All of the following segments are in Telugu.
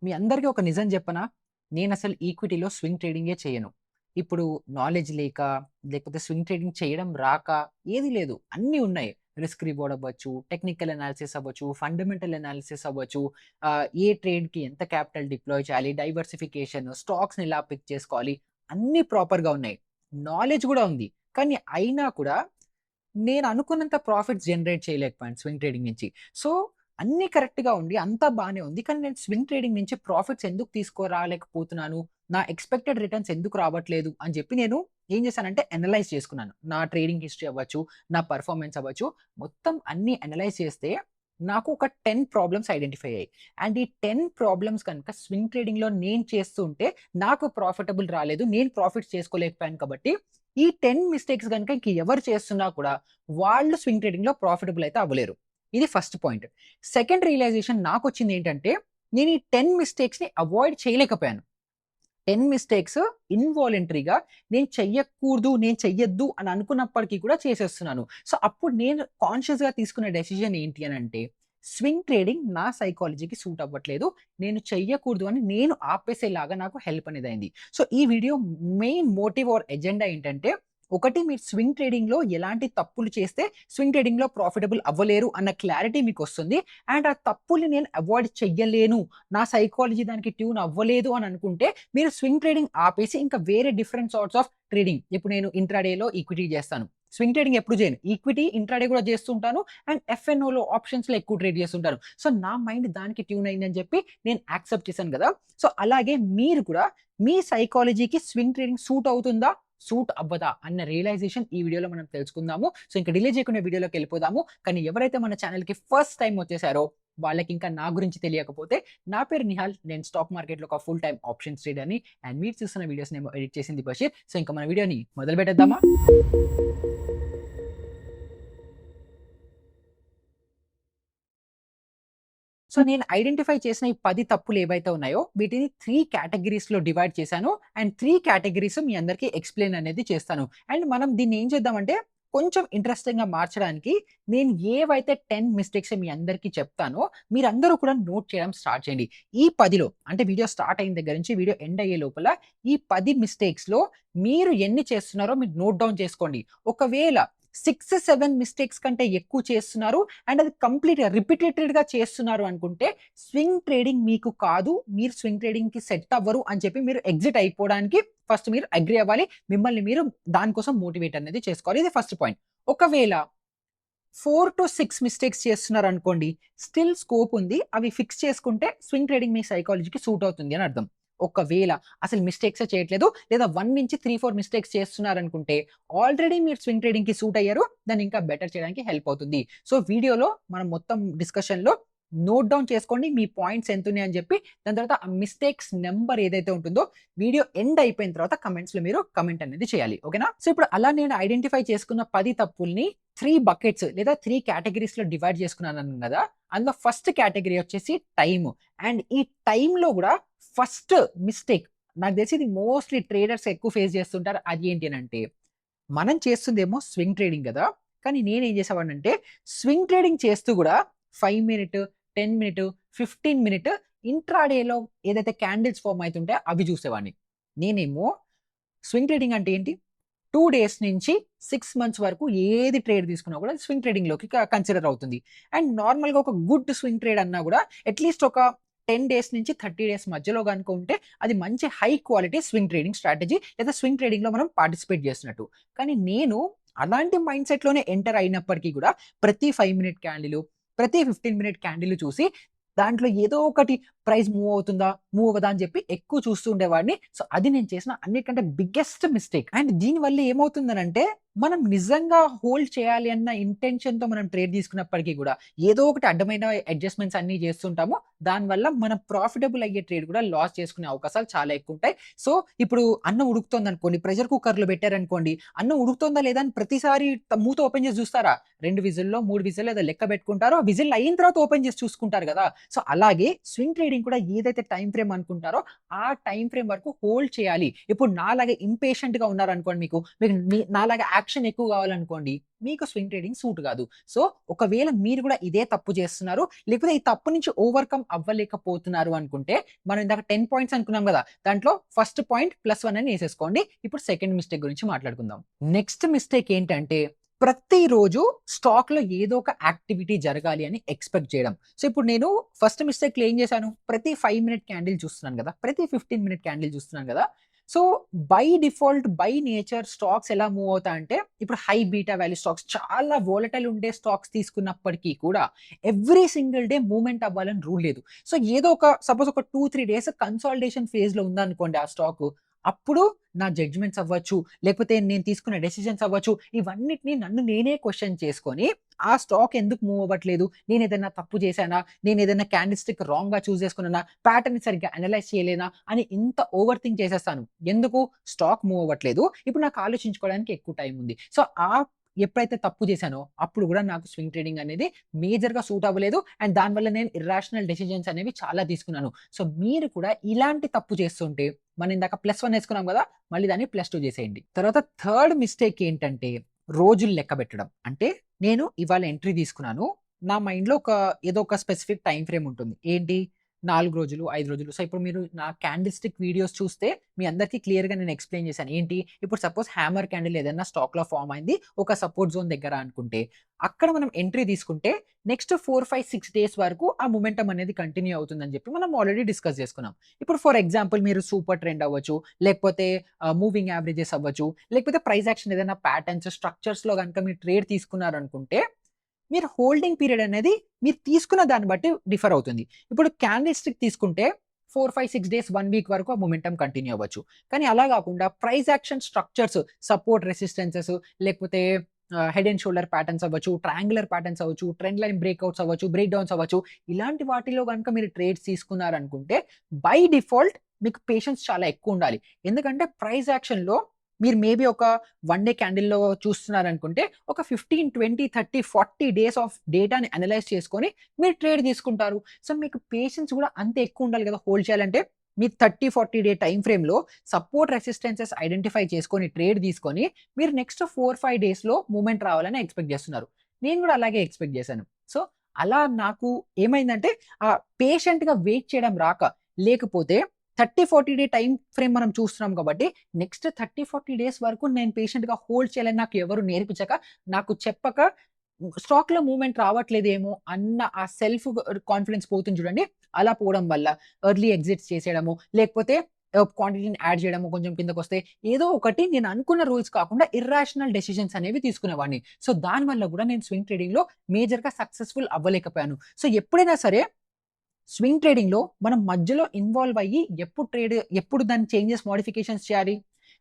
మీ అందరికీ ఒక నిజం చెప్పనా? నేనసలు ఈక్విటీలో స్వింగ్ ట్రేడింగే చేయను. ఇప్పుడు నాలెడ్జ్ లేక, లేకపోతే స్వింగ్ ట్రేడింగ్ చేయడం రాక ఏది లేదు. అన్నీ ఉన్నాయి. రిస్క్ రివార్డ్ అవ్వచ్చు, టెక్నికల్ అనాలిసిస్ అవ్వచ్చు, ఫండమెంటల్ అనాలిసిస్ అవ్వచ్చు, ఏ ట్రేడ్‌కి ఎంత క్యాపిటల్ డిప్లాయ్ చేయాలి, డైవర్సిఫికేషన్, స్టాక్స్‌ని ఎలా పిక్ చేసుకోవాలి, అన్నీ ప్రాపర్‌గా ఉన్నాయి. నాలెడ్జ్ గూడా ఉంది. కానీ అయినా కూడా నేను అనుకున్నంత ప్రాఫిట్స్ జనరేట్ చేయలేకపోయాను స్వింగ్ ట్రేడింగ్ నుంచి. సో, అన్నీ కరెక్ట్‌గా ఉండి అంతా బానే ఉంది. కానీ నేను స్వింగ్ ట్రేడింగ్ నుంచి ప్రాఫిట్స్ ఎందుకు తీసుకురాలేకపోతున్నాను? నా ఎక్స్‌పెక్టెడ్ రిటర్న్స్ ఎందుకు రావట్లేదు? అని చెప్పి నేను ఏం చేశానంటే అనలైజ్ చేసుకున్నాను. నా ట్రేడింగ్ హిస్టరీ అవ్వచ్చు, నా పెర్ఫార్మన్స్ అవ్వచ్చు, మొత్తం అన్నీ అనలైజ్ చేస్తే నాకు ఒక 10 ప్రాబ్లమ్స్ ఐడెంటిఫై అయ్యాయి. అండ్ ఈ 10 ప్రాబ్లమ్స్ కనుక స్వింగ్ ట్రేడింగ్‌లో నేను చేస్తూ ఉంటే నాకు ప్రాఫిటబుల్ రాలేదు. నేను ప్రాఫిట్స్ చేసుకోలేకపోయాను కాబట్టి ఈ 10 మిస్టేక్స్ గనుక ఇంక ఎవరు చేస్తున్నా కూడా వాళ్ళు స్వింగ్ ట్రేడింగ్‌లో ప్రాఫిటబుల్ అయితే అవ్వలేరు. ఇది ఫస్ట్ పాయింట్. సెకండ్ రియలైజేషన్ నాకొచ్చిందేంటంటే, నేను ఈ 10 మిస్టేక్స్‌ని అవాయిడ్ చేయలేకపోయాను. 10 మిస్టేక్స్ ఇన్‌వాలంటరీగా నేను చెయ్యకూడదు, నేను చెయ్యొద్దు అని అనుకున్నప్పటికి కూడా చేసేస్తున్నాను. సో, అప్పుడు నేను కాన్షియస్‌గా తీసుకున్న డెసిషన్ ఏంటి అనంటే, స్వింగ్ ట్రేడింగ్ నా సైకాలజీకి సూట్ అవ్వట్లేదు. నేను చెయ్యకూడదు అని నేను ఆపేసేలాగా నాకు హెల్ప్ అనేదయింది. సో, ఈ video main motive or agenda ఏంటంటే, ఒకటి మీరు స్వింగ్ ట్రేడింగ్‌లో ఎలాంటి తప్పులు చేస్తే స్వింగ్ ట్రేడింగ్‌లో ప్రాఫిటబుల్ అవ్వలేరు అన్న క్లారిటీ మీకొస్తుంది. అండ్ ఆ తప్పుల్ని నేను అవాయిడ్ చెయ్యలేను. నా సైకాలజీ దానికి ట్యూన్ అవ్వలేదు అని అనుకుంటే మీరు స్వింగ్ ట్రేడింగ్ ఆపేసి ఇంకా వేరే డిఫరెంట్ సార్ట్స్ ఆఫ్ ట్రేడింగ్ ఇప్పుడు నేను ఇంట్రాడేలో ఈక్విటీ చేస్తాను. స్వింగ్ ట్రేడింగ్ ఎప్పుడు చేయను. ఈక్విటీ, ఇంట్రాడే కూడా చేస్తుంటాను. అండ్ ఎఫ్ఎన్ఓలో ఆప్షన్స్‌లో ఎక్కువ ట్రేడ్ చేస్తుంటాను. సో, నా మైండ్ దానికి ట్యూన్ అయిందని చెప్పి నేను యాక్సెప్ట్ చేశాను కదా! సో, అలాగే మీరు కూడా మీ సైకాలజీకి స్వింగ్ ట్రేడింగ్ సూట్ అవుతుందా? సూట్ అవ్వదా? అన్న రియలైజేషన్ ఈ వీడియోలో మనం తెలుసుకుందాము. సో, ఇంక డిలే చేయకుండా వీడియోలోకెళ్ళిపోదాము. కానీ ఎవరైతే మన ఛానెల్‌కి ఫస్ట్ టైమ్ వచ్చేసారో వాళ్ళకింకా నా గురించి తెలియకపోతే, నా పేరు నిహాల్. నేను స్టాక్ మార్కెట్‌లో ఒక ఫుల్ టైమ్ ఆప్షన్స్ ట్రేడర్‌ని. అండ్ మీరు చూస్తున్న వీడియోస్‌నేమో ఎడిట్ చేసింది బషీర్. సో, ఇంక మన వీడియోని మొదలుపెట్టేద్దామా? సో, నేను ఐడెంటిఫై చేసిన ఈ 10 తప్పులు ఏవైతే ఉన్నాయో, వీటిని 3 కేటగరీస్‌లో డివైడ్ చేశాను. అండ్ 3 కేటగరీస్ మీ అందరికీ ఎక్స్‌ప్లెయిన్ అనేది చేస్తాను. అండ్ మనం దీన్ని ఏం చేద్దామంటే, కొంచెం ఇంట్రెస్టింగ్‌గా మార్చడానికి నేను ఏవైతే 10 మిస్టేక్స్ మీ అందరికీ చెప్తానో, మీరందరూ కూడా నోట్ చేయడం స్టార్ట్ చేయండి. ఈ 10లో అంటే వీడియో స్టార్ట్ అయిన దగ్గర నుంచి వీడియో ఎండ్ అయ్యే లోపల ఈ 10 మిస్టేక్స్‌లో మీరు ఎన్ని చేస్తున్నారో మీరు నోట్ డౌన్ చేసుకోండి. ఒకవేళ 6, 7 మిస్టేక్స్ కంటే ఎక్కువ చేస్తున్నారు అండ్ అది కంప్లీట్‌గా రిపిటేటెడ్‌గా చేస్తున్నారు అనుకుంటే, స్వింగ్ ట్రేడింగ్ మీకు కాదు. మీరు స్వింగ్ ట్రేడింగ్‌కి సెట్ అవ్వరు అని చెప్పి మీరు ఎగ్జిట్ అయిపోవడానికి ఫస్ట్ మీరు అగ్రీ అవ్వాలి. మిమ్మల్ని మీరు దాని కోసం మోటివేట్ అనేది చేసుకోవాలి. ఇది ఫస్ట్ పాయింట్. ఒకవేళ 4-6 మిస్టేక్స్ చేస్తున్నారనుకోండి, స్టిల్ స్కోప్ ఉంది. అవి ఫిక్స్ చేసుకుంటే స్వింగ్ ట్రేడింగ్ మీ సైకాలజీకి సూట్ అవుతుంది అని అర్థం. ఒకవేళ అసలు మిస్టేక్సే చేయట్లేదు లేదా 1-3, 4 మిస్టేక్స్ చేస్తున్నారనుకుంటే ఆల్రెడీ మీరు స్వింగ్ ట్రేడింగ్‌కి సూట్ అయ్యారు. దాన్ని ఇంకా బెటర్ చేయడానికి హెల్ప్ అవుతుంది. సో, వీడియోలో మనం మొత్తం డిస్కషన్‌లో నోట్ డౌన్ చేసుకోండి. మీ పాయింట్స్ ఎంతున్నాయి అని చెప్పి దాని తర్వాత ఆ మిస్టేక్స్ నంబర్ ఏదైతే ఉంటుందో వీడియో ఎండ్ అయిపోయిన తర్వాత కమెంట్స్‌లో మీరు కమెంట్ అనేది చేయాలి. ఓకేనా? సో, ఇప్పుడు అలా నేను ఐడెంటిఫై చేసుకున్న 10 తప్పుల్ని 3 బకెట్స్ లేదా 3 కేటగరీస్‌లో డివైడ్ చేసుకున్నానన్నాను గదా! అందులో ఫస్ట్ కేటగరీ వచ్చేసి టైమ్. అండ్ ఈ టైమ్‌లో గూడా ఫస్ట్ మిస్టేక్ నాకు తెలిసి ఇది మోస్ట్‌లీ ట్రేడర్స్ ఎక్కువ ఫేస్ చేస్తుంటారు. అది ఏంటి అనంటే, మనం చేస్తుందేమో స్వింగ్ ట్రేడింగ్ గదా! కానీ నేనేం చేసేవాడినంటే, స్వింగ్ ట్రేడింగ్ చేస్తూ గూడా 5 మినిట్, 10 మినిట్, 15 మినిట్ ఇంట్రాడేలో ఏదైతే క్యాండిల్స్ ఫార్మ్ అయితుంటాయో అవి చూసేవాడిని. నేనేమో స్వింగ్ ట్రేడింగ్ అంటే ఏంటి? 2 డేస్ నుంచి 6 మంత్స్ వరకు ఏది ట్రేడ్ తీసుకున్నా కూడా స్వింగ్ ట్రేడింగ్‌లోకి కన్సిడర్ అవుతుంది. అండ్ నార్మల్‌గా ఒక గుడ్ స్వింగ్ ట్రేడ్ అన్నా గూడా అట్‌లీస్ట్ ఒక 10 డేస్ నుంచి 30 డేస్ మధ్యలో గనుక ఉంటే అది మంచి high quality swing trading strategy లేదా స్వింగ్ ట్రేడింగ్‌లో మనం పార్టిసిపేట్ చేస్తున్నట్టు. కానీ నేను అలాంటి మైండ్‌సెట్‌లోనే ఎంటర్ అయినప్పటికి గూడా ప్రతి 5 మినిట్ క్యాండిల్, ప్రతి 15 మినిట్ క్యాండిల్ చూసి దాంట్లో ఏదో ఒకటి ప్రైస్ మూవ్ అవుతుందా? మూవ్ అవ్వదా? అని చెప్పి ఎక్కువ చూస్తూ ఉండేవాడిని. సో, అది నేను చేసిన అన్నిటికంటే బిగ్గెస్ట్ మిస్టేక్. అండ్ దీనివల్ల ఏమవుతుందనంటే, మనం నిజంగా హోల్డ్ చేయాలి అన్న ఇంటెన్షన్‌తో మనం ట్రేడ్ తీసుకున్నప్పటికి గూడా, ఏదో ఒకటి అడ్డమైన అడ్జస్ట్‌మెంట్స్ అన్నీ చేస్తుంటాము. దానివల్ల మనం ప్రాఫిటబుల్ అయ్యే ట్రేడ్ కూడా లాస్ చేసుకునే అవకాశాలు చాలా ఎక్కువుంటాయి. సో, ఇప్పుడు అన్నం ఉడుకుతోందనుకోండి, ప్రెషర్ కుక్కర్‌లో పెట్టారనుకోండి, అన్నం ఉడుకుతోందా లేదా అని ప్రతిసారి మూత ఓపెన్ చేసి చూస్తారా? 2 విజిల్‌లో, 3 విజిల్‌లో ఏదో లెక్క పెట్టుకుంటారు. ఆ విజిల్ అయిన తర్వాత ఓపెన్ చేసి చూసుకుంటారు గదా! సో, అలాగే స్వింగ్ ట్రేడింగ్ స్వింగ్ కూడా ఏదైతే టైం ఫ్రేమ్ అనుకుంటారో ఆ టైం ఫ్రేమ్ వరకు హోల్డ్ చేయాలి. ఇప్పుడు నాలాగా ఇంపేషెంట్‌గా ఉన్నారనుకోండి మీకు నాలాగా యాక్షన్ ఎక్కువ కావాలనుకోండి, మీకు స్వింగ్ ట్రేడింగ్ సూట్ కాదు. సో, ఒకవేళ మీరు కూడా ఇదే తప్పు చేస్తున్నారు, లేకపోతే ఈ తప్పు నుంచి ఓవర్‌కమ్ అవ్వలేకపోతున్నారు అనుకుంటే, మనం ఇందాక 10 పాయింట్స్ అనుకున్నాం కదా! దాంట్లో ఫస్ట్ పాయింట్ +1 అని ఏసేసుకోండి. ఇప్పుడు సెకండ్ మిస్టేక్ గురించి మాట్లాడుకుందాం. నెక్స్ట్ మిస్టేక్ ఏంటంటే, ప్రతిరోజు స్టాక్‌లో ఏదో ఒక యాక్టివిటీ జరగాలి అని ఎక్స్‌పెక్ట్ చేయడం. సో, ఇప్పుడు నేను ఫస్ట్ మిస్టేక్‌లో ఏం చేశాను? ప్రతి 5 మినిట్ క్యాండిల్ చూస్తున్నాను కదా! ప్రతి 15 మినిట్ క్యాండిల్ చూస్తున్నాను కదా! So, by default, by nature stocks ఎలా మూవ్ అవుతాయంటే, ఇప్పుడు హై బీటా వాల్యూ స్టాక్స్ చాలా వోలటైల్ ఉండే స్టాక్స్ తీసుకున్నప్పటికీ కూడా ఎవ్రీ సింగిల్ డే మూవ్‌మెంట్ అవ్వాలని రూల్ లేదు. సో, ఏదో ఒక సపోజ్ ఒక 2, 3 డేస్ కన్సాలిడేషన్ ఫేజ్‌లో ఉందనుకోండి ఆ స్టాకు. అప్పుడు నా జడ్జ్‌మెంట్స్ అవ్వచ్చు, లేకపోతే నేను తీసుకున్న డెసిషన్స్ అవ్వచ్చు, ఇవన్నిటిని నన్ను నేనే క్వెషన్ చేసుకొని, ఆ స్టాక్ ఎందుకు మూవ్ అవ్వట్లేదు? నేనేదైనా తప్పు చేశానా? నేనేదైనా క్యాండిల్ స్టిక్ రాంగ్‌గా చూజ్ చేసుకున్నానా? ప్యాటర్న్‌ని సరిగ్గా అనలైజ్ చేయలేనా? అని ఇంత ఓవర్ థింక్ చేసేస్తాను. ఎందుకు? స్టాక్ మూవ్ అవ్వట్లేదు. ఇప్పుడు నాకు ఆలోచించుకోవడానికి ఎక్కువ టైం ఉంది. సో, ఎప్పుడైతే తప్పు చేశానో, అప్పుడు గూడా నాకు స్వింగ్ ట్రేడింగ్ అనేది మేజర్‌గా సూట్ అవ్వలేదు. అండ్ దానివల్ల నేను ఇర్రాషనల్ డెసిషన్స్ అనేవి చాలా తీసుకున్నాను. సో, మీరు కూడా ఇలాంటి తప్పు చేస్తుంటే, మనం ఇందాక +1 ఏసుకున్నాం గదా! మళ్ళీ దాన్ని +2 చేసేయండి. తర్వాత థర్డ్ మిస్టేక్ ఏంటంటే, రోజులు లెక్కబెట్టడం. అంటే నేను ఇవాళ ఎంట్రీ తీసుకున్నాను. నా మైండ్‌లో ఏదో ఒక స్పెసిఫిక్ టైమ్ ఫ్రేమ్ ఉంటుంది. ఏంటి? 4 రోజులు, 5 రోజులు. సో, ఇప్పుడు మీరు నా క్యాండిల్ స్టిక్ వీడియోస్ చూస్తే మీ అందరికీ క్లియర్‌గా నేను ఎక్స్‌ప్లెయిన్ చేశాను. ఏంటి? ఇప్పుడు సపోజ్ హ్యామర్ క్యాండిల్ ఏదైనా స్టాక్‌లో ఫార్మ్ అయింది. ఒక సపోర్ట్ జోన్ దగ్గర అనుకుంటే, అక్కడ మనం ఎంట్రీ తీసుకుంటే నెక్స్ట్ 4, 5, 6 డేస్ వరకు ఆ మొమెంటమ్ అనేది కంటిన్యూ అవుతుందని చెప్పి మనం ఆల్రెడీ డిస్కస్ చేసుకున్నాం. ఇప్పుడు ఫర్ ఎగ్జాంపుల్ మీరు సూపర్ ట్రెండ్ అవ్వచ్చు, లేకపోతే మూవింగ్ యావరేజెస్ అవ్వచ్చు, లేకపోతే ప్రైస్ యాక్షన్ ఏదైనా ప్యాటర్న్స్, స్ట్రక్చర్స్‌లో గనుక మీరు ట్రేడ్ తీసుకున్నారనుకుంటే, మీరు హోల్డింగ్ పీరియడ్ అనేది మీరు తీసుకున్న దాన్ని బట్టి డిఫర్ అవుతుంది. ఇప్పుడు క్యాండిల్ స్టిక్ తీసుకుంటే 4, 5, 6 డేస్, 1 వీక్ వరకు ఆ మొమెంటమ్ కంటిన్యూ అవ్వచ్చు. కానీ అలా గాకుండా price action structures, support resistances, లేకపోతే హెడ్ అండ్ షోల్డర్ ప్యాటర్న్స్ అవ్వచ్చు, ట్రయాంగులర్ ప్యాటర్న్స్ అవ్వచ్చు, ట్రెండ్ లైన్ బ్రేక్‌ఔట్స్ అవ్వచ్చు, బ్రేక్ డౌన్స్ అవ్వచ్చు. ఇలాంటి వాటిలో గనుక మీరు ట్రేడ్స్ తీసుకున్నారనుకుంటే బై డిఫాల్ట్ మీకు పేషెన్స్ చాలా ఎక్కువుండాలి. ఎందుకంటే ప్రైస్ యాక్షన్‌లో మీరు మేబీ ఒక 1 డే క్యాండిల్‌లో చూస్తున్నారనుకుంటే ఒక 15, 20, 30, 40 డేస్ ఆఫ్ డేటాని అనలైజ్ చేసుకొని మీరు ట్రేడ్ తీసుకుంటారు. సో, మీకు పేషెన్స్ కూడా అంతే ఎక్కువుండాలి కదా! హోల్డ్ చేయాలంటే. మీరు 30, 40 డే టైమ్ ఫ్రేమ్‌లో సపోర్ట్ రెసిస్టెన్సెస్ ఐడెంటిఫై చేసుకొని ట్రేడ్ తీసుకొని మీరు నెక్స్ట్ 4, 5 డేస్‌లో మూవ్‌మెంట్ రావాలని ఎక్స్‌పెక్ట్ చేస్తున్నారు. నేను కూడా అలాగే ఎక్స్‌పెక్ట్ చేశాను. సో, అలా నాకు ఏమైందంటే పేషెంట్‌గా వెయిట్ చేయడం రాక, లేకపోతే 30, 40 డే టైమ్ ఫ్రేమ్ మనం చూస్తున్నాం కాబట్టి నెక్స్ట్ 30, 40 డేస్ వరకు నేను పేషెంట్‌గా హోల్డ్ చేయాలని నాకు ఎవరు నేర్పించక, నాకు చెప్పక స్టాక్‌లో మూవ్‌మెంట్ రావట్లేదేమో అన్న ఆ సెల్ఫ్ కాన్ఫిడెన్స్ పోతుంది చూడండి. అలా పోవడం వల్ల ఎర్లీ ఎగ్జిట్స్ చేసేయడము, లేకపోతే క్వాంటిటీని యాడ్ చేయడము కొంచెం కిందకొస్తే ఏదో ఒకటి నేను అనుకున్న రూల్స్ కాకుండా ఇర్రాషనల్ డెసిషన్స్ అనేవి తీసుకునేవాడిని. సో, దానివల్ల కూడా నేను స్వింగ్ ట్రేడింగ్‌లో మేజర్‌గా సక్సెస్‌ఫుల్ అవ్వలేకపోయాను. సో, ఎప్పుడైనా సరే స్వింగ్ ట్రేడింగ్‌లో మనం మధ్యలో ఇన్వాల్వ్ అయ్యి ఎప్పుడు దాన్ని చేంజెస్, మోడిఫికేషన్స్ చేయాలి?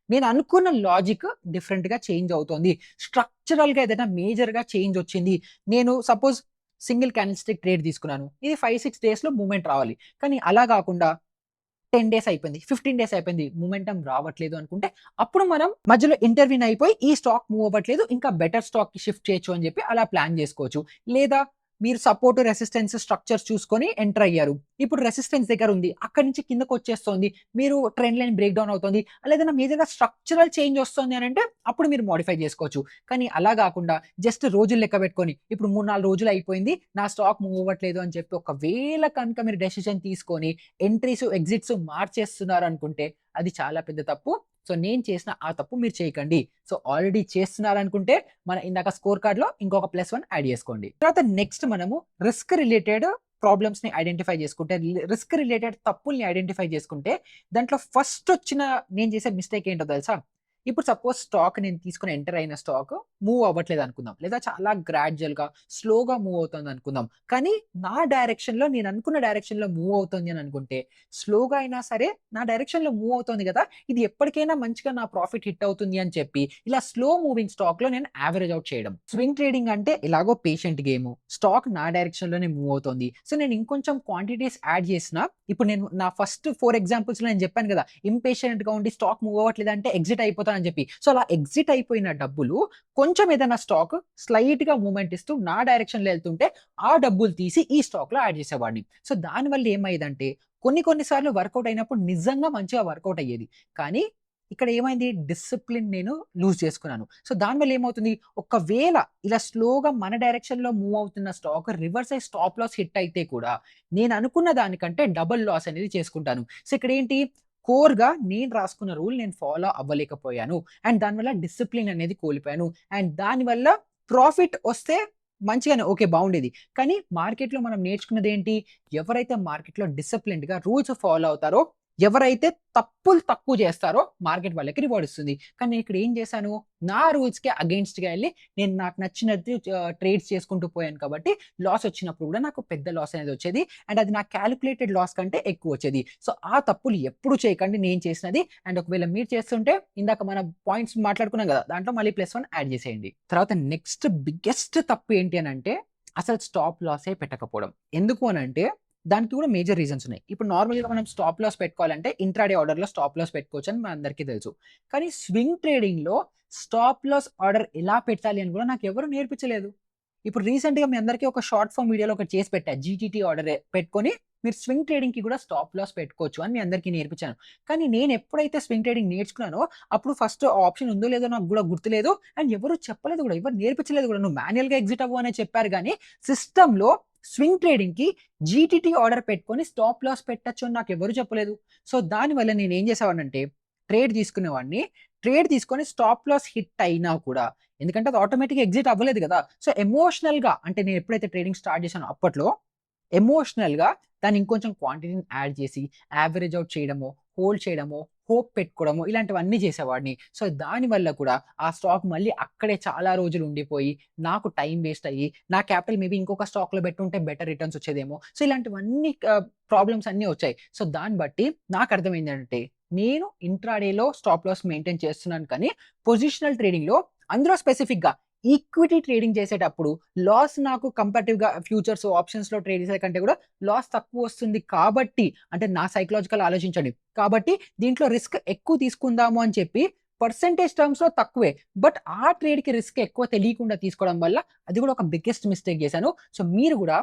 నేను అనుకున్న లాజిక్ డిఫరెంట్‌గా చేంజ్ అవుతోంది. స్ట్రక్చరల్‌గా ఏదైనా మేజర్‌గా చేంజ్ వచ్చింది. నేను suppose single candle stick trade తీసుకున్నాను. ఇది 5, 6 డేస్‌లో మూవ్‌మెంట్ రావాలి. కానీ అలా గాకుండా 10 డేస్ అయిపోయింది. 15 డేస్ అయిపోయింది. మొమెంటమ్ రావట్లేదు అనుకుంటే, అప్పుడు మనం మధ్యలో ఇంటర్‌వీన్ అయిపోయి ఈ స్టాక్ మూవ్ అవ్వట్లేదు. ఇంకా బెటర్ స్టాక్‌కి షిఫ్ట్ చేయొచ్చు అని చెప్పి అలా ప్లాన్ చేసుకోవచ్చు. లేదా మీరు సపోర్ట్, రెసిస్టెన్స్ స్ట్రక్చర్స్ చూసుకొని ఎంటర్ అయ్యారు. ఇప్పుడు రెసిస్టెన్స్ దగ్గర ఉంది. అక్కడి నుంచి కిందకొచ్చేస్తోంది. మీరు ట్రెండ్ లైన్ బ్రేక్ డౌన్ అవుతుంది. లేదన్నా మేజర్‌గా స్ట్రక్చరల్ చేంజ్ వస్తుంది అనంటే అప్పుడు మీరు మోడిఫై చేసుకోవచ్చు. కానీ అలా గాకుండా జస్ట్ రోజులు లెక్క పెట్టుకొని ఇప్పుడు 3, 4 రోజులు అయిపోయింది. నా స్టాక్ మూవ్ అవ్వట్లేదు అని చెప్పి ఒకవేళ కనుక మీరు డెసిషన్ తీసుకొని ఎంట్రీస్, ఎగ్జిట్స్ మార్చేస్తున్నారనుకుంటే అది చాలా పెద్ద తప్పు. సో, నేను చేసిన ఆ తప్పు మీరు చేయకండి. సో, ఆల్రెడీ చేస్తున్నారనుకుంటే మన ఇందాక స్కోర్ కార్డ్‌లో ఇంకొక +1 యాడ్ చేసుకోండి. తర్వాత నెక్స్ట్ మనము రిస్క్ రిలేటెడ్ ప్రాబ్లమ్స్‌ని ఐడెంటిఫై చేసుకుంటే, రిస్క్ రిలేటెడ్ తప్పుల్ని ఐడెంటిఫై చేసుకుంటే, దాంట్లో ఫస్ట్ వచ్చిన నేను చేసే మిస్టేక్ ఏంటో తెలుసా? ఇప్పుడు సపోజ్ స్టాక్ నేను తీసుకొని ఎంటర్ అయిన స్టాక్ మూవ్ అవ్వట్లేదు అనుకుందాం. లేదా చాలా గ్రాడ్యుయల్‌గా, స్లోగా మూవ్ అవుతుంది అనుకుందాం. కానీ నా డైరెక్షన్‌లో నేను అనుకున్న డైరెక్షన్‌లో మూవ్ అవుతుంది అని అనుకుంటే, స్లోగా అయినా సరే నా డైరెక్షన్‌లో మూవ్ అవుతోంది కదా! ఇది ఎప్పటికైనా మంచిగా నా ప్రాఫిట్ హిట్ అవుతుంది అని చెప్పి, ఇలా స్లో మూవింగ్ స్టాక్‌లో నేను యావరేజ్ ఔట్ చేయడం. స్వింగ్ ట్రేడింగ్ అంటే ఎలాగో పేషెంట్ గేము. స్టాక్ నా డైరెక్షన్‌లోనే మూవ్ అవుతోంది. సో, నేను ఇంకొంచెం క్వాంటిటీస్ యాడ్ చేసినా, ఇప్పుడు నేను నా ఫస్ట్ 4 ఎగ్జాంపుల్స్‌లో నేను చెప్పాను కదా! ఇంపేషెంట్‌గా ఉండి స్టాక్ మూవ్ అవ్వట్లేదంటే ఎగ్జిట్ అయిపోతా అని చెప్పి. సో అలా ఎగ్జిట్ అయిపోయిన డబ్బులు కొంచెం ఏదైనా స్టాక్ స్లైట్‌గా మూవ్‌మెంట్ ఇస్తూ నా డైరెక్షన్‌లో ఎళ్తుంటే ఆ డబ్బులు తీసి ఈ స్టాక్‌లో యాడ్ చేసేవాడిని. సో దానివల్ల ఏమయ్యేదంటే కొన్ని సార్లు వర్కౌట్ అయినప్పుడు నిజంగా మంచిగా వర్కౌట్ అయ్యేది. కానీ ఇక్కడ ఏమైంది డిసిప్లిన్ నేను లూజ్ చేసుకున్నాను. సో దానివల్ల ఏమవుతుంది ఒకవేళ ఇలా స్లోగా మన డైరెక్షన్‌లో మూవ్ అవుతున్న స్టాక్ రివర్స్ అయ్యి స్టాప్ లాస్ హిట్ అయితే కూడా నేను అనుకున్న దానికంటే డబుల్ లాస్ అనేది చేసుకుంటాను. సో ఇక్కడేంటి కోర్‌గా నేను రాసుకున్న రూల్ నేను ఫాలో అవ్వలేకపోయాను. అండ్ దానివల్ల డిసిప్లిన్ అనేది కోల్పోయాను. అండ్ దానివల్ల ప్రాఫిట్ వస్తే మంచిగానే ఓకే బావుండేది. కానీ మార్కెట్‌లో మనం నేర్చుకున్నదేంటి? ఎవరైతే మార్కెట్‌లో డిసిప్లిన్డ్‌గా రూల్స్ ఫాలో అవుతారో, ఎవరైతే తప్పులు తక్కువ చేస్తారో మార్కెట్ వాళ్ళకి రివార్డ్ ఇస్తుంది. కానీ నేను ఇక్కడ ఏం చేశాను? నా రూల్స్‌కి అగెయిన్స్ట్‌గా ఎళ్లి నేను నాకు నచ్చినట్టు ట్రేడ్స్ చేసుకుంటూ పోయాను కాబట్టి లాస్ వచ్చినప్పుడు కూడా నాకు పెద్ద లాస్ అనేది వచ్చేది. అండ్ అది నా కాలిక్యులేటెడ్ లాస్ కంటే ఎక్కువ వచ్చేది. సో ఆ తప్పులు ఎప్పుడు చేయకండి నేను చేసినది. అండ్ ఒకవేళ మీరు చేస్తుంటే ఇందాక మనం పాయింట్స్ మాట్లాడుకున్నాం కదా! దాంట్లో మళ్ళీ +1 యాడ్ చేసేయండి. తర్వాత నెక్స్ట్ బిగ్గెస్ట్ తప్పు ఏంటి అనంటే అసలు స్టాప్ లాసే పెట్టకపోవడం. ఎందుకు అనంటే దానికి కూడా మేజర్ రీజన్స్ ఉన్నాయి. ఇప్పుడు నార్మల్‌గా మనం స్టాప్ లాస్ పెట్టుకోవాలంటే ఇంట్రాడే ఆర్డర్‌లో స్టాప్ లాస్ పెట్టుకోవచ్చని మనందరికీ తెలుసు. కానీ స్వింగ్ ట్రేడింగ్‌లో స్టాప్ లాస్ ఆర్డర్ ఎలా పెట్టాలి అని కూడా నాకెవరు నేర్పించలేదు. ఇప్పుడు రీసెంట్‌గా మీ అందరికీ ఒక షార్ట్ ఫార్మ్ వీడియోలో ఒకటి చేసి పెట్టా. జీటీటీ ఆర్డరే పెట్టుకొని మీరు స్వింగ్ ట్రేడింగ్‌కి కూడా స్టాప్ లాస్ పెట్టుకోవచ్చు అని మీ అందరికీ నేర్పించాను. కానీ నేను ఎప్పుడైతే స్వింగ్ ట్రేడింగ్ నేర్చుకున్నానో అప్పుడు ఫస్ట్ ఆప్షన్ ఉందో లేదో నాకు కూడా గుర్తులేదు. అండ్ ఎవరు చెప్పలేదు కూడా. ఎవరు నేర్పించలేదు కూడా. నువ్వు మాన్యుయల్‌గా ఎగ్జిట్ అవ్వు అనే చెప్పారు గానీ సిస్టమ్‌లో స్వింగ్ ట్రేడింగ్‌కి జీటీటీ ఆర్డర్ పెట్టుకొని స్టాప్ లాస్ పెట్టొచ్చు అని నాకెవరు చెప్పలేదు. సో దానివల్ల నేనేం చేసేవాడినంటే ట్రేడ్ తీసుకునేవాడిని. ట్రేడ్ తీసుకొని స్టాప్ లాస్ హిట్ అయినా కూడా ఎందుకంటే అది ఆటోమేటిక్‌గా ఎగ్జిట్ అవ్వలేదు కదా! సో ఎమోషనల్‌గా అంటే నేను ఎప్పుడైతే ట్రేడింగ్ స్టార్ట్ చేశానో అప్పట్లో ఎమోషనల్‌గా దాన్ని ఇంకొంచెం క్వాంటిటీని యాడ్ చేసి యావరేజ్ ఔట్ చేయడమో, హోల్డ్ చేయడమో, హోప్ పెట్టుకోవడమో ఇలాంటివన్నీ చేసేవాడిని. సో దానివల్ల కూడా ఆ స్టాక్ మళ్ళీ అక్కడే చాలా రోజులు ఉండిపోయి నాకు టైం వేస్ట్ అయ్యి నా క్యాపిటల్ మేబీ ఇంకొక స్టాక్‌లో పెట్టుంటే బెటర్ రిటర్న్స్ వచ్చేదేమో. సో ఇలాంటివన్నీ ప్రాబ్లమ్స్ అన్నీ వచ్చాయి. సో దాన్ని బట్టి నాకు అర్థమైందేంటంటే నేను ఇంట్రాడేలో స్టాప్ లాస్ మెయింటైన్ చేస్తున్నాను కానీ పొజిషనల్ ట్రేడింగ్‌లో అందులో స్పెసిఫిక్‌గా ఈక్విటీ ట్రేడింగ్ చేసేటప్పుడు లాస్ నాకు కంపారిటివ్‌గా ఫ్యూచర్స్, ఆప్షన్స్‌లో ట్రేడ్ చేసే కంటే కూడా లాస్ తక్కువ వస్తుంది కాబట్టి అంటే నా సైకలాజికల్ ఆలోచించండి. కాబట్టి దీంట్లో రిస్క్ ఎక్కువ తీసుకుందాము అని చెప్పి పర్సెంటేజ్ టర్మ్స్‌లో తక్కువే. బట్ ఆ ట్రేడ్‌కి రిస్క్ ఎక్కువ తెలియకుండా తీసుకోవడం వల్ల అది కూడా ఒక బిగ్గెస్ట్ మిస్టేక్ చేశాను. సో మీరు కూడా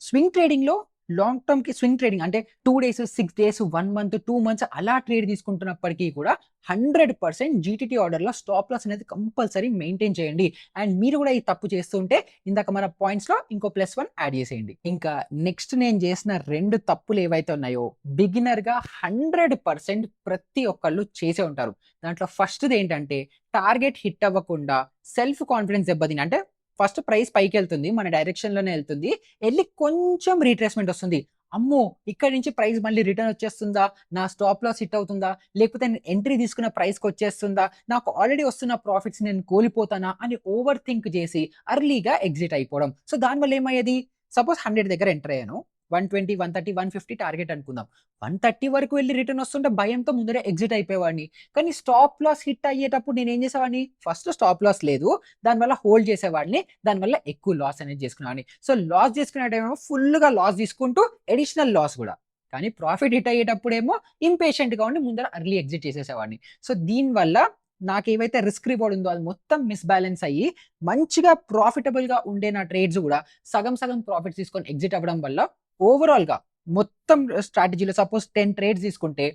స్వింగ్ ట్రేడింగ్‌లో లాంగ్ టర్మ్‌కి స్వింగ్ ట్రేడింగ్ అంటే 2 డేస్, 6 డేస్, 1 మంత్, 2 మంత్స్ అలా ట్రేడ్ తీసుకుంటున్నప్పటికీ కూడా 100% జీటీటీ ఆర్డర్‌లో స్టాప్ లాస్ అనేది కంపల్సరీ మెయింటైన్ చేయండి. అండ్ మీరు కూడా ఈ తప్పు చేస్తుంటే ఇందాక మన పాయింట్స్‌లో ఇంకో +1 యాడ్ చేసేయండి. ఇంకా నెక్స్ట్ నేను చేసిన 2 తప్పులు ఏవైతే ఉన్నాయో బిగినర్‌గా 100% ప్రతి ఒక్కళ్ళు చేసే ఉంటారు. దాంట్లో ఫస్ట్‌ది ఏంటంటే టార్గెట్ హిట్ అవ్వకుండా సెల్ఫ్ కాన్ఫిడెన్స్ దెబ్బతిని అంటే ఫస్ట్ ప్రైస్ పైకెళ్తుంది. మన డైరెక్షన్‌లోనే ఎళ్తుంది. ఎళ్లి కొంచెం రీట్రేస్‌మెంట్ వస్తుంది. అమ్మో! ఇక్కడి నుంచి ప్రైస్ మళ్ళీ రిటర్న్ వచ్చేస్తుందా? నా స్టాప్ లాస్ హిట్ అవుతుందా? లేకపోతే నేను ఎంట్రీ తీసుకున్న ప్రైస్‌కొచ్చేస్తుందా? నాకు ఆల్రెడీ వస్తున్న ప్రాఫిట్స్ నేను కోల్పోతానా? అని ఓవర్ థింక్ చేసి ఎర్లీగా ఎగ్జిట్ అయిపోవడం. సో దానివల్ల ఏమయ్యేది? సపోజ్ 100 దగ్గర ఎంటర్ అయ్యాను. 120, 130, 150 టార్గెట్ అనుకుందాం. 130 వరకు వెళ్లి రిటర్న్ వస్తుంటే భయంతో ముందరే ఎగ్జిట్ అయిపోయేవాడిని. కానీ స్టాప్ లాస్ హిట్ అయ్యేటప్పుడు నేనేం చేసేవాడిని? ఫస్ట్ స్టాప్ లాస్ లేదు. దానివల్ల హోల్డ్ చేసేవాడిని. దానివల్ల ఎక్కువ లాస్ అనేది చేసుకునేవాడిని. సో లాస్ చేసుకునే టైంలో ఫుల్‌గా లాస్ తీసుకుంటూ అడిషనల్ లాస్ గూడా. కానీ ప్రాఫిట్ హిట్ అయ్యేటప్పుడేమో ఇంపేషెంట్‌గా ఉండి ముందర ఎర్లీ ఎగ్జిట్ చేసేసేవాడిని. సో దీనివల్ల నాకేవైతే రిస్క్ రివార్డ్ ఉందో అది మొత్తం మిస్‌బాలన్స్ అయ్యి మంచిగా ప్రాఫిటబుల్‌గా ఉండే నా ట్రేడ్స్ గూడా సగం సగం ప్రాఫిట్స్ తీసుకొని ఎగ్జిట్ అవ్వడం వల్ల ఓవరాల్‌గా మొత్తం స్ట్రాటజీలో సపోజ్ 10 ట్రేడ్స్ తీసుకుంటే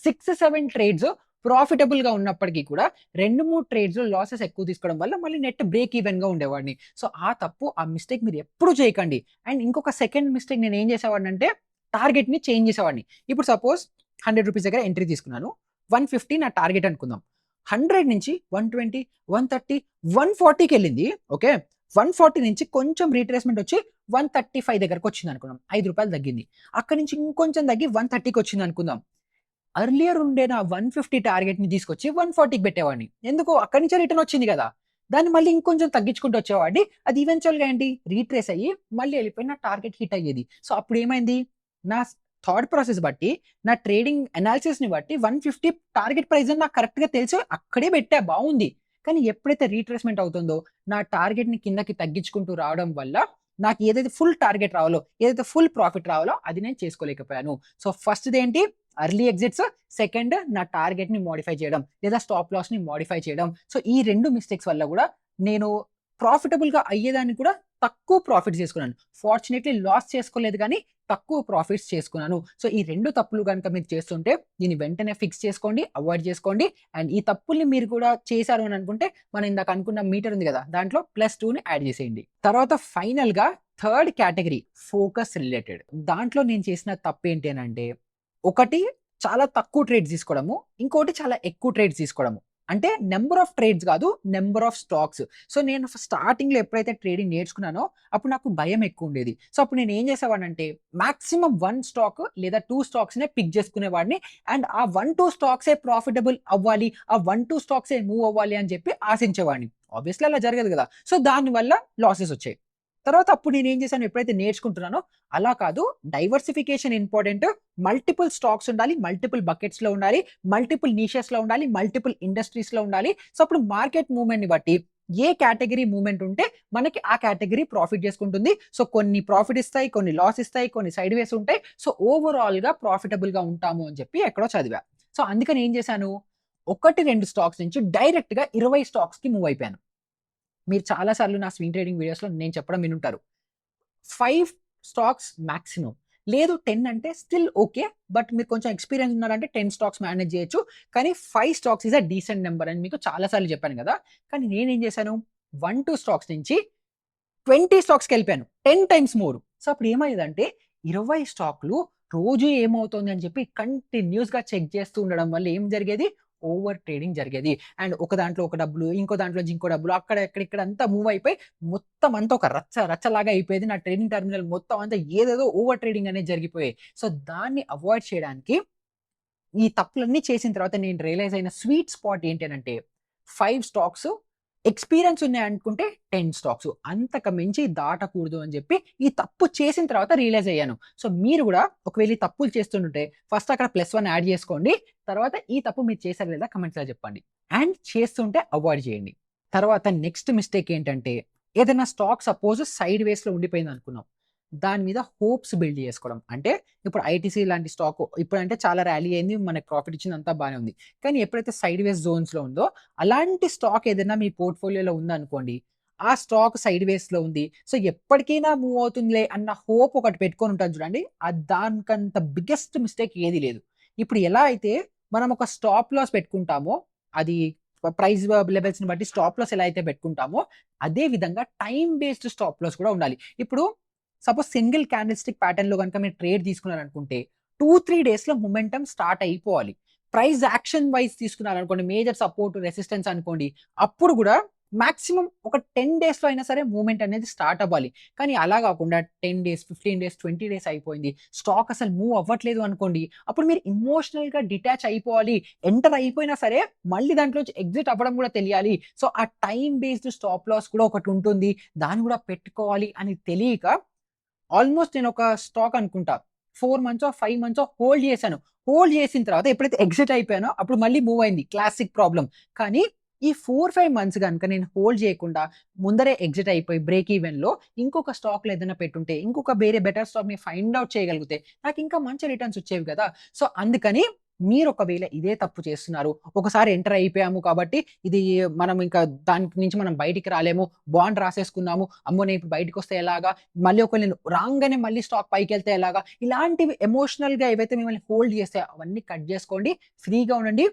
6, 7 ట్రేడ్స్ ప్రాఫిటబుల్‌గా ఉన్నప్పటికీ కూడా 2, 3 ట్రేడ్స్‌లో లాసెస్ ఎక్కువ తీసుకోవడం వల్ల మళ్ళీ నెట్ బ్రేక్ ఈవెన్‌గా ఉండేవాడిని. సో ఆ తప్పు, ఆ మిస్టేక్ మీరు ఎప్పుడు చేయకండి. అండ్ ఇంకొక సెకండ్ మిస్టేక్ నేనేం చేసేవాడినంటే టార్గెట్‌ని చేంజ్ చేసేవాడిని. ఇప్పుడు సపోజ్ రూ. 100 దగ్గర ఎంట్రీ తీసుకున్నాను. 150 నా టార్గెట్ అనుకుందాం. 100 నుంచి 120, 130, 140కెళ్ళింది. ఓకే. 140 నుంచి కొంచెం రీట్రేస్‌మెంట్ వచ్చి 135 దగ్గరకొచ్చిందనుకుందాం. రూ. 5 తగ్గింది. అక్కడి నుంచి ఇంకొంచెం తగ్గి 130కొచ్చిందనుకుందాం. ఎర్లియర్ ఉండే నా 150 టార్గెట్‌ని తీసుకొచ్చి 140కి పెట్టేవాడిని. ఎందుకు? అక్కడి నుంచే రిటర్న్ వచ్చింది గదా! దాన్ని మళ్ళీ ఇంకొంచెం తగ్గించుకుంటూ వచ్చేవాడిని. అది ఈవెన్చువల్‌గా ఏంటి? రీట్రేస్ అయ్యి మళ్ళీ ఎళ్ళిపోయి నా టార్గెట్ హిట్ అయ్యేది. సో అప్పుడేమైంది? నా థాట్ ప్రాసెస్ బట్టి, నా ట్రేడింగ్ అనాలిసిస్‌ని బట్టి 150 టార్గెట్ ప్రైస్ అని నాకు కరెక్ట్‌గా తెలుసు. అక్కడే పెట్టా బావుంది. కానీ ఎప్పుడైతే రీట్రేస్‌మెంట్ అవుతుందో, నా టార్గెట్‌ని కిందకి తగ్గించుకుంటూ రావడం వల్ల నాకు ఏదైతే ఫుల్ టార్గెట్ రావాలో, ఏదైతే ఫుల్ ప్రాఫిట్ రావాలో అది నేను చేసుకోలేకపోయాను. సో ఫస్ట్‌దేంటి ఎర్లీ ఎగ్జిట్స్, సెకండ్ నా టార్గెట్‌ని మోడిఫై చేయడం లేదా స్టాప్ లాస్‌ని మోడిఫై చేయడం. సో, ఈ 2 మిస్టేక్స్ వల్ల గూడా నేను ప్రాఫిటబుల్‌గా అయ్యేదాన్ని కూడా తక్కువ ప్రాఫిట్స్ చేసుకున్నాను. ఫార్చునేట్‌లీ లాస్ చేసుకోలేదు గానీ, తక్కువ ప్రాఫిట్స్ చేసుకున్నాను. సో, ఈ 2 తప్పులు గనుక మీరు చేస్తుంటే దీన్ని వెంటనే ఫిక్స్ చేసుకోండి, అవాయిడ్ చేసుకోండి. అండ్ ఈ తప్పుల్ని మీరు కూడా చేశారు అని అనుకుంటే మనం ఇందాక అనుకున్న మీటర్ ఉంది గదా! దాంట్లో +2ని యాడ్ చేసేయండి. తర్వాత ఫైనల్‌గా థర్డ్ కేటగరీ ఫోకస్ రిలేటెడ్. దాంట్లో నేను చేసిన తప్పేంటి అనంటే, ఒకటి చాలా తక్కువ ట్రేడ్స్ తీసుకోవడము. ఇంకోటి చాలా ఎక్కువ ట్రేడ్స్ తీసుకోవడము. అంటే నంబర్ ఆఫ్ ట్రేడ్స్ గాదు, నంబర్ ఆఫ్ స్టాక్స్. సో, నేను స్టార్టింగ్‌లో ఎప్పుడైతే ట్రేడింగ్ నేర్చుకున్నానో అప్పుడు నాకు భయం ఎక్కువుండేది. సో, అప్పుడు నేనేం చేసేవాడినంటే మాక్సిమం 1 స్టాక్ లేదా 2 స్టాక్స్‌నే పిక్ చేసుకునేవాడిని. అండ్ ఆ 1, 2 స్టాక్సే ప్రాఫిటబుల్ అవ్వాలి. ఆ 1, 2 స్టాక్సే మూవ్ అవ్వాలి అని చెప్పి ఆశించేవాడిని. ఆబ్వియస్లీ అలా జరగదు గదా! సో, దానివల్ల లాసెస్ వచ్చాయి. తర్వాత అప్పుడు నేనేం చేశాను ఎప్పుడైతే నేర్చుకుంటున్నానో అలా కాదు, డైవర్సిఫికేషన్ ఇంపార్టెంట్. మల్టిపుల్ స్టాక్స్ ఉండాలి, మల్టిపుల్ బకెట్స్‌లో ఉండాలి, మల్టిపుల్ నిషెస్‌లో ఉండాలి, మల్టిపుల్ ఇండస్ట్రీస్‌లో ఉండాలి. సో, అప్పుడు మార్కెట్ మూవ్‌మెంట్‌ని బట్టి ఏ కేటగరీ మూవ్‌మెంట్ ఉంటే మనకి ఆ కేటగరీ ప్రాఫిట్ చేసుకుంటుంది. సో, కొన్ని ప్రాఫిట్ ఇస్తాయి, కొన్ని లాస్ ఇస్తాయి, కొన్ని సైడ్ వేస్ ఉంటాయి. సో, ఓవరాల్‌గా ప్రాఫిటబుల్‌గా ఉంటాము అని చెప్పి ఎక్కడో చదివా. సో, అందుకని ఏం చేశాను, 1, 2 స్టాక్స్ నుంచి డైరెక్ట్‌గా 20 స్టాక్స్‌కి మూవ్ అయిపోయాను. మీరు చాలా సార్లు నా స్వింగ్ ట్రేడింగ్ వీడియోస్‌లో నేను చెప్పడం వినుంటారు. 5 స్టాక్స్ మాక్సిమం. లేదు 10 అంటే స్టిల్ ఓకే. బట్ మీరు కొంచెం ఎక్స్‌పీరియన్స్ ఉన్నారంటే 10 స్టాక్స్ మేనేజ్ చేయొచ్చు. కానీ 5 stocks is a decent number అని మీకు చాలా సార్లు చెప్పాను గదా! కానీ నేనేం చేశాను, 1, 2 స్టాక్స్ నుంచి 20 స్టాక్స్‌కెళ్ళిపోయాను. 10 టైమ్స్ మోర్. సో, అప్పుడు ఏమయ్యేదంటే 20 స్టాక్‌లు రోజు ఏమవుతోంది అని చెప్పి కంటిన్యూయస్‌గా చెక్ చేస్తూ ఉండడం వల్ల ఏం జరిగేది, ఓవర్ ట్రేడింగ్ జరిగేది. అండ్ ఒక దాంట్లో ఒక డబ్బులు, ఇంకో దాంట్లో నుంచి ఇంకో డబ్బులు అక్కడ ఇక్కడ ఇక్కడ అంతా మూవ్ అయిపోయి మొత్తం అంతా ఒక రచ్చలాగా అయిపోయేది. నా ట్రేడింగ్ టెర్మినల్ మొత్తం అంతా ఏదేదో ఓవర్ ట్రేడింగ్ అనేది జరిగిపోయాయి. సో, దాన్ని అవాయిడ్ చేయడానికి ఈ తప్పులన్నీ చేసిన తర్వాత నేను రియలైజ్ అయిన స్వీట్ స్పాట్ ఏంటి అనంటే 5 స్టాక్స్, ఎక్స్‌పీరియన్స్ ఉన్నాయనుకుంటే 10 స్టాక్స్. అంతకు మించి దాటకూడదు అని జెప్పి ఈ తప్పు చేసిన తర్వాత రియలైజ్ అయ్యాను. సో, మీరు గూడా ఒకవేళ ఈ తప్పులు చేస్తుంటుంటే ఫస్ట్ అక్కడ +1 యాడ్ జేసుకోండి. తర్వాత ఈ తప్పు మీరు చేశారా లేదా కామెంట్స్‌లో చెప్పండి. అండ్ చేస్తుంటే అవాయిడ్ జేయండి. తర్వాత నెక్స్ట్ మిస్టేక్ ఏంటంటే ఏదైనా స్టాక్ సపోజ్ సైడ్ వేస్‌లో ఉండిపోయిందనుకుందాం. దాని మీద హోప్స్ బిల్డ్ చేసుకోవడం. అంటే ఇప్పుడు ఐటీసీ లాంటి స్టాక్ ఇప్పుడంటే చాలా ర్యాలీ అయింది. మనకు ప్రాఫిట్ ఇచ్చింది అంతా బానే ఉంది. కానీ ఎప్పుడైతే సైడ్ వేస్ జోన్స్‌లో ఉందో అలాంటి స్టాక్ ఏదైనా మీ పోర్ట్‌ఫోలియోలో ఉందనుకోండి. ఆ స్టాక్ సైడ్ వేస్‌లో ఉంది. సో, ఎప్పటికైనా మూవ్ అవుతుందిలే అన్న హోప్ ఒకటి పెట్టుకొని ఉంటాం చూడండి. దానికంత బిగ్గెస్ట్ మిస్టేక్ ఏది లేదు. ఇప్పుడు ఎలా అయితే మనం ఒక స్టాప్ లాస్ పెట్టుకుంటామో అది ప్రైస్ లెవెల్స్‌ని బట్టి స్టాప్ లాస్ ఎలా అయితే పెట్టుకుంటామో అదే విధంగా టైమ్ బేస్డ్ స్టాప్ లాస్ కూడా ఉండాలి. ఇప్పుడు సపోజ్ సింగిల్ క్యాండిల్‌స్టిక్ ప్యాటర్న్‌లో గనుక మీరు ట్రేడ్ తీసుకున్నారనుకుంటే 2, 3 డేస్‌లో మొమెంటమ్ స్టార్ట్ అయిపోవాలి. ప్రైస్ యాక్షన్ వైస్ తీసుకున్నారనుకోండి, మేజర్ సపోర్ట్, రెసిస్టెన్స్ అనుకోండి. అప్పుడు గూడా మాక్సిమం ఒక 10 డేస్‌లో అయినా సరే మూవ్‌మెంట్ అనేది స్టార్ట్ అవ్వాలి. కానీ అలా గాకుండా 10 డేస్, 15 డేస్, 20 డేస్ అయిపోయింది. స్టాక్ అసలు మూవ్ అవ్వట్లేదు అనుకోండి. అప్పుడు మీరు ఎమోషనల్‌గా డిటాచ్ అయిపోవాలి. ఎంటర్ అయిపోయినా సరే మళ్ళీ దాంట్లోంచి ఎగ్జిట్ అవ్వడం గూడా తెలియాలి. సో, ఆ టైమ్ బేస్డ్ స్టాప్ లాస్ కూడా ఒకటుంటుంది. దాన్ని గూడా పెట్టుకోవాలి అని తెలియక ఆల్మోస్ట్ నేనొక స్టాక్ అనుకుంటా. 4 మంత్సో, 5 మంత్సో హోల్డ్ చేశాను. హోల్డ్ చేసిన తర్వాత ఎప్పుడైతే ఎగ్జిట్ అయిపోయానో అప్పుడు మళ్ళీ మూవ్ అయింది. Classic problem. కానీ ఈ 4, 5 మంత్స్ గనుక నేను హోల్డ్ చేయకుండా ముందరే ఎగ్జిట్ అయిపోయి బ్రేక్ ఈవెన్‌లో ఇంకొక స్టాక్‌లో ఏదైనా పెట్టుంటే, ఇంకొక వేరే బెటర్ స్టాక్‌ని ఫైండ్ ఔట్ చేయగలిగితే నాకింకా మంచి రిటర్న్స్ వచ్చేవి గదా! సో, అందుకని మీరు ఒకవేళ ఇదే తప్పు చేస్తున్నారు. ఒకసారి ఎంటర్ అయిపోయాము కాబట్టి ఇది మనం ఇంకా దాని నుంచి మనం బయటికి రాలేము. బాండ్ రాసేసుకున్నాము. అమ్మో! నేను ఇప్పుడు బయటికొస్తే ఎలాగా? మళ్ళీ ఒకవేళ నేను రాంగానే మళ్ళీ స్టాక్ పైకెళ్తే ఎలాగా? ఇలాంటివి ఎమోషనల్‌గా ఏవైతే మిమ్మల్ని హోల్డ్ చేస్తాయో అవన్నీ కట్ జేసుకోండి. ఫ్రీగా ఉండండి.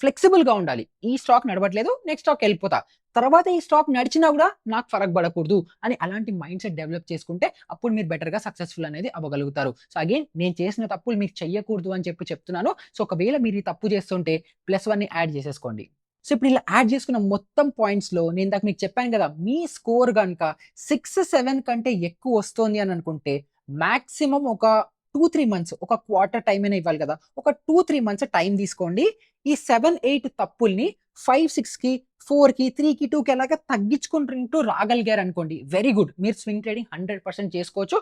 ఫ్లెక్సిబుల్‌గా ఉండాలి. ఈ స్టాక్ నడవట్లేదు. నెక్స్ట్ స్టాక్‌కెళ్ళిపోతా. తర్వాత ఈ స్టాక్ నడిచినా గూడా నాకు ఫరక్ పడకూడదు అని అలాంటి మైండ్‌సెట్ డెవలప్ చేసుకుంటే అప్పుడు మీరు బెటర్‌గా సక్సెస్‌ఫుల్ అనేది అవ్వగలుగుతారు. సో, అగైన్ నేను చేసిన తప్పులు మీరు చెయ్యకూడదు అని చెప్పి చెప్తున్నాను. సో, ఒకవేళ మీరు ఈ తప్పు చేస్తుంటే +1ని యాడ్ చేసేసుకోండి. సో, ఇప్పుడు ఇలా యాడ్ చేసుకున్న మొత్తం పాయింట్స్‌లో నేను ఇందాక మీకు చెప్పాను గదా! మీ స్కోర్ గనక 6, 7 కంటే ఎక్కువొస్తోంది అని అనుకుంటే మాక్సిమం ఒక 2, 3 మంత్స్ ఒక క్వార్టర్ టైమ్ అయినా ఇవ్వాలి గదా! ఒక 2, 3 మంత్స్ టైమ్ తీసుకోండి. ఈ 7, 8 తప్పుల్ని 5, 6కి, 4కి, 3కి, 2కి అలాగా తగ్గించుకుంటూ రాగలిగారనుకోండి. Very good. మీరు స్వింగ్ ట్రేడింగ్ 100% చేసుకోవచ్చు.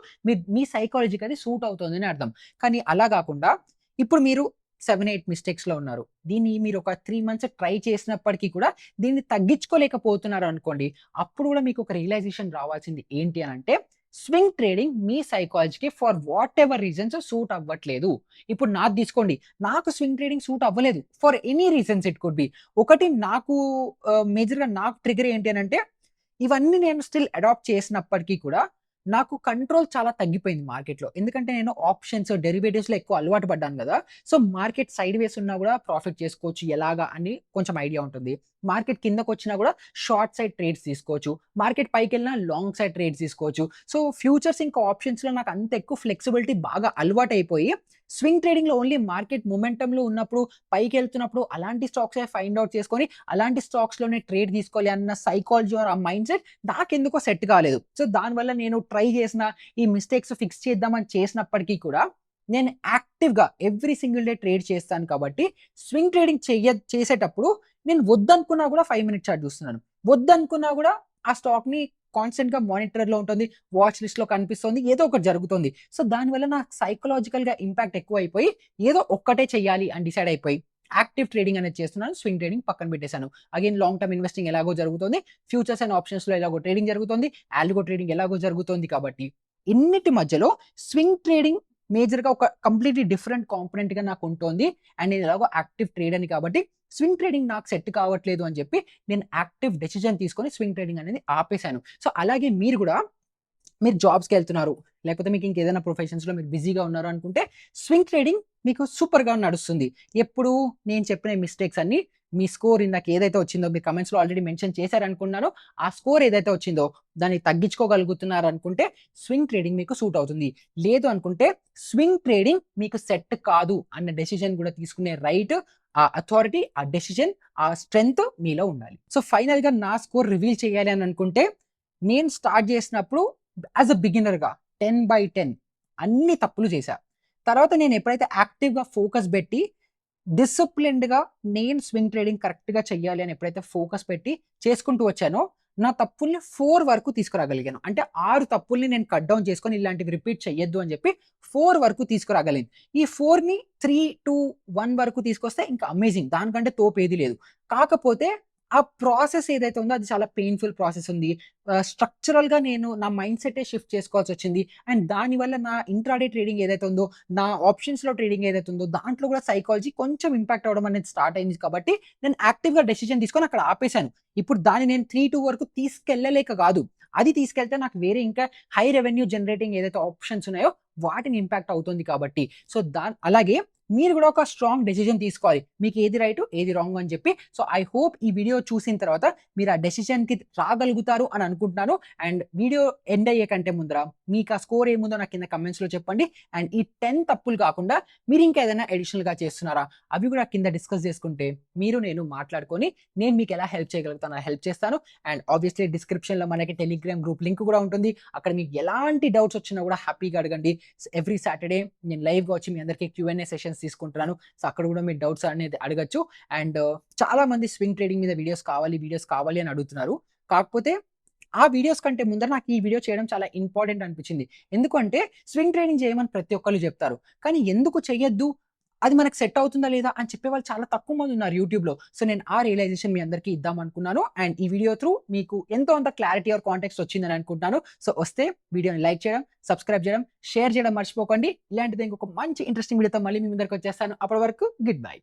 మీ సైకాలజీకి అది సూట్ అవుతుందని అర్థం. కానీ అలా గాకుండా ఇప్పుడు మీరు 7, 8 మిస్టేక్స్‌లో ఉన్నారు. దీన్ని మీరు ఒక 3 మంత్స్ ట్రై చేసినప్పటికి కూడా దీన్ని తగ్గించుకోలేకపోతున్నారు అనుకోండి. అప్పుడు గూడా మీకు ఒక రియలైజేషన్ రావాల్సింది ఏంటి అనంటే స్వింగ్ ట్రేడింగ్ మీ సైకాలజీకి for whatever reasons suit అవ్వట్లేదు. ఇప్పుడు నాది తీసుకోండి. నాకు స్వింగ్ ట్రేడింగ్ సూట్ అవ్వలేదు. For any reasons it could be. ఒకటి నాకు మేజర్‌గా నాకు ట్రిగ్గర్ ఏంటి అనంటే, ఇవన్నీ నేను స్టిల్ అడాప్ట్ చేసినప్పటికీ కూడా నాకు కంట్రోల్ చాలా తగ్గిపోయింది మార్కెట్‌లో. ఎందుకంటే నేను ఆప్షన్స్, డెరివేటివ్స్‌లో ఎక్కువ అలవాటు పడ్డాను గదా! సో, మార్కెట్ సైడ్ వేస్ ఉన్నా గూడా ప్రాఫిట్ చేసుకోవచ్చు ఎలాగా అని కొంచెం ఐడియా ఉంటుంది. మార్కెట్ కిందకొచ్చినా గూడా షార్ట్ సైడ్ ట్రేడ్స్ తీసుకోవచ్చు. మార్కెట్ పైకెళ్ళినా లాంగ్ సైడ్ ట్రేడ్స్ తీసుకోవచ్చు. సో, ఫ్యూచర్స్ ఇంకా ఆప్షన్స్‌లో నాకు అంత ఎక్కువ ఫ్లెక్సిబిలిటీ బాగా అలవాటయిపోయి, స్వింగ్ ట్రేడింగ్‌లో ఓన్లీ మార్కెట్ మొమెంటమ్‌లో ఉన్నప్పుడు, పైకెళ్తున్నప్పుడు అలాంటి స్టాక్సే ఫైండ్ ఔట్ చేసుకొని, అలాంటి స్టాక్స్‌లోనే ట్రేడ్ తీసుకోవాలి అన్న సైకాలజీ ఆర్ ఆ మైండ్‌సెట్ నాకెందుకో సెట్ కాలేదు. సో, దానివల్ల నేను ట్రై చేసిన ఈ మిస్టేక్స్ ఫిక్స్ చేద్దామని చేసినప్పటికీ కూడా, నేను యాక్టివ్‌గా ఎవ్రీ సింగిల్ డే ట్రేడ్ చేస్తాను కాబట్టి, స్వింగ్ ట్రేడింగ్ చేసేటప్పుడు నేను వద్దనుకున్నా కూడా 5 మినిట్ చార్ట్ చూస్తున్నాను. వద్దనుకున్నా కూడా ఆ స్టాక్‌ని కాన్స్టెంట్‌గా మానిటర్‌లో ఉంటుంది. వాచ్ లిస్ట్‌లో కనిపిస్తుంది. ఏదో ఒకటి జరుగుతుంది. సో, దానివల్ల నాకు సైకలాజికల్‌గా ఇంపాక్ట్ ఎక్కువైపోయి, ఏదో ఒక్కటే చెయ్యాలి అని డిసైడ్ అయిపోయి, యాక్టివ్ ట్రేడింగ్ అనేది చేస్తున్నాను. స్వింగ్ ట్రేడింగ్ పక్కన పెట్టేసాను. అగైన్ లాంగ్ టర్మ్ ఇన్వెస్టింగ్ ఎలాగో జరుగుతుంది. ఫ్యూచర్స్ అండ్ ఆప్షన్స్‌లో ఎలాగో ట్రేడింగ్ జరుగుతుంది. ఆల్గో ట్రేడింగ్ ఎలాగో జరుగుతుంది కాబట్టి, ఇన్నిటి మధ్యలో స్వింగ్ ట్రేడింగ్ మేజర్‌గా ఒక కంప్లీట్‌లీ డిఫరెంట్ కాంపోనెంట్‌గా నాకు ఉంటోంది. అండ్ నేను ఎలాగో యాక్టివ్ ట్రేడర్‌ని కాబట్టి, స్వింగ్ ట్రేడింగ్ నాకు సెట్ కావట్లేదు అని చెప్పి, నేను యాక్టివ్ డెసిషన్ తీసుకొని స్వింగ్ ట్రేడింగ్ అనేది ఆపేసాను. సో, అలాగే మీరు గూడా మీరు జాబ్స్‌కెళ్తున్నారు. లేకపోతే మీకు ఇంకేదైనా ప్రొఫెషన్స్‌లో మీరు బిజీగా ఉన్నారు అనుకుంటే, స్వింగ్ ట్రేడింగ్ మీకు సూపర్‌గా నడుస్తుంది. ఎప్పుడు నేను చెప్పిన ఈ మిస్టేక్స్ అన్నీ మీ స్కోర్ ఇందాక ఏదైతే వచ్చిందో మీరు కమెంట్స్‌లో ఆల్రెడీ మెన్షన్ చేశారనుకున్నానో, ఆ స్కోర్ ఏదైతే వచ్చిందో దాన్ని తగ్గించుకోగలుగుతున్నారనుకుంటే స్వింగ్ ట్రేడింగ్ మీకు సూట్ అవుతుంది. లేదు అనుకుంటే స్వింగ్ ట్రేడింగ్ మీకు సెట్ కాదు అన్న డెసిషన్ కూడా తీసుకునే రైట్, ఆ అథారిటీ, ఆ డెసిషన్, ఆ స్ట్రెంగ్త్ మీలో ఉండాలి. సో, ఫైనల్‌గా నా స్కోర్ రివీల్ చేయాలి అని అనుకుంటే, నేను స్టార్ట్ చేసినప్పుడు యాస్ ఎ బిగినర్‌గా 10/10 అన్ని తప్పులు చేశా. తర్వాత నేను ఎప్పుడైతే యాక్టివ్‌గా ఫోకస్ పెట్టి, డిసిప్లిన్డ్‌గా నేను స్వింగ్ ట్రేడింగ్ కరెక్ట్‌గా చెయ్యాలి అని ఎప్పుడైతే ఫోకస్ పెట్టి చేసుకుంటూ వచ్చానో, నా తప్పుల్ని 4 వరకు తీసుకురాగలిగాను. అంటే 6 తప్పుల్ని నేను కట్ డౌన్ చేసుకొని ఇలాంటివి రిపీట్ చెయ్యొద్దు అని చెప్పి 4 వరకు తీసుకురాగలిగాను. ఈ 4ని 3, 2, 1 వరకు తీసుకొస్తే ఇంకా అమేజింగ్. దానికంటే తోపేది లేదు. కాకపోతే ఆ ప్రాసెస్ ఏదైతే ఉందో అది చాలా పెయిన్‌ఫుల్ ప్రాసెస్ ఉంది. స్ట్రక్చరల్‌గా నేను నా మైండ్ సెట్టే షిఫ్ట్ చేసుకోవాల్సొచ్చింది. అండ్ దానివల్ల నా ఇంట్రాడే ట్రేడింగ్ ఏదైతే ఉందో, నా ఆప్షన్స్‌లో ట్రేడింగ్ ఏదైతే ఉందో, దాంట్లో కూడా సైకాలజీ కొంచెం ఇంపాక్ట్ అవ్వడం అనేది స్టార్ట్ అయింది కాబట్టి, నేను యాక్టివ్‌గా డెసిషన్ తీసుకొని అక్కడ ఆపేసాను. ఇప్పుడు దాన్ని నేను 3-2 వరకు తీసుకెళ్ళలేక కాదు. అది తీసుకెళ్తే నాకు వేరే ఇంకా హై రెవెన్యూ జనరేటింగ్ ఏదైతే ఆప్షన్స్ ఉన్నాయో వాటిని ఇంపాక్ట్ అవుతుంది కాబట్టి. సో, అలాగే మీరు కూడా ఒక స్ట్రాంగ్ డెసిషన్ తీసుకోవాలి. మీకు ఏది రైట్, ఏది రాంగ్ అని చెప్పి. సో, ఐ హోప్ ఈ వీడియో చూసిన తర్వాత మీరు ఆ డెసిషన్‌కి రాగలుగుతారు అని అనుకుంటున్నాను. అండ్ వీడియో ఎండ్ అయ్యే కంటే ముందర మీకు ఆ స్కోర్ ఏముందో నాకు కింద కమెంట్స్‌లో చెప్పండి. అండ్ ఈ 10 తప్పులు కాకుండా మీరు ఇంకా ఏదైనా అడిషనల్‌గా చేస్తున్నారా? అవి కూడా కింద డిస్కస్ చేసుకుంటే మీరు నేను మాట్లాడుకొని నేను మీకు ఎలా హెల్ప్ చేయగలుగుతానో హెల్ప్ చేస్తాను. అండ్ ఆబ్వియస్లీ డిస్క్రిప్షన్‌లో మనకి టెలిగ్రామ్ గ్రూప్ లింక్ కూడా ఉంటుంది. అక్కడ మీకు ఎలాంటి డౌట్స్ వచ్చినా కూడా హ్యాపీగా అడగండి. ఎవ్రీ సాటర్‌డే నేను లైవ్‌గా వచ్చి మీ అందరికి క్యూఎన్ఏ సెషన్స్ తీసుకుంటున్నాను. సో, అక్కడ కూడా మీరు డౌట్స్ అనేది అడగొచ్చు. అండ్ చాలా మంది స్వింగ్ ట్రేడింగ్ మీద వీడియోస్ కావాలి అని అడుగుతున్నారు. కాకపోతే ఆ వీడియోస్ కంటే ముందర నాకు ఈ వీడియో చేయడం చాలా ఇంపార్టెంట్ అనిపించింది. ఎందుకంటే స్వింగ్ ట్రేడింగ్ చేయమని ప్రతి ఒక్కళ్ళు చెప్తారు. కానీ ఎందుకు చెయ్యొద్దు? అది మనకు సెట్ అవుతుందా లేదా అని చెప్పేవాళ్ళు చాలా తక్కువ మంది ఉన్నారు యూట్యూబ్‌లో. సో, నేను ఆ రియలైజేషన్ మీ అందరికీ ఇద్దాం అనుకున్నాను. అండ్ ఈ వీడియో త్రూ మీకు ఎంతో అంత క్లారిటీ ఆర్ కాంటెక్స్ట్ వచ్చిందని అనుకుంటున్నాను. సో, వస్తే వీడియోని లైక్ చేయడం, సబ్స్క్రైబ్ చేయడం, షేర్ చేయడం మర్చిపోకండి. ఇలాంటిది ఇంకొక మంచి ఇంట్రెస్టింగ్ వీడియోతో మళ్ళీ మీ ముందరికి వచ్చేస్తాను. అప్పటి వరకు గుడ్ బై.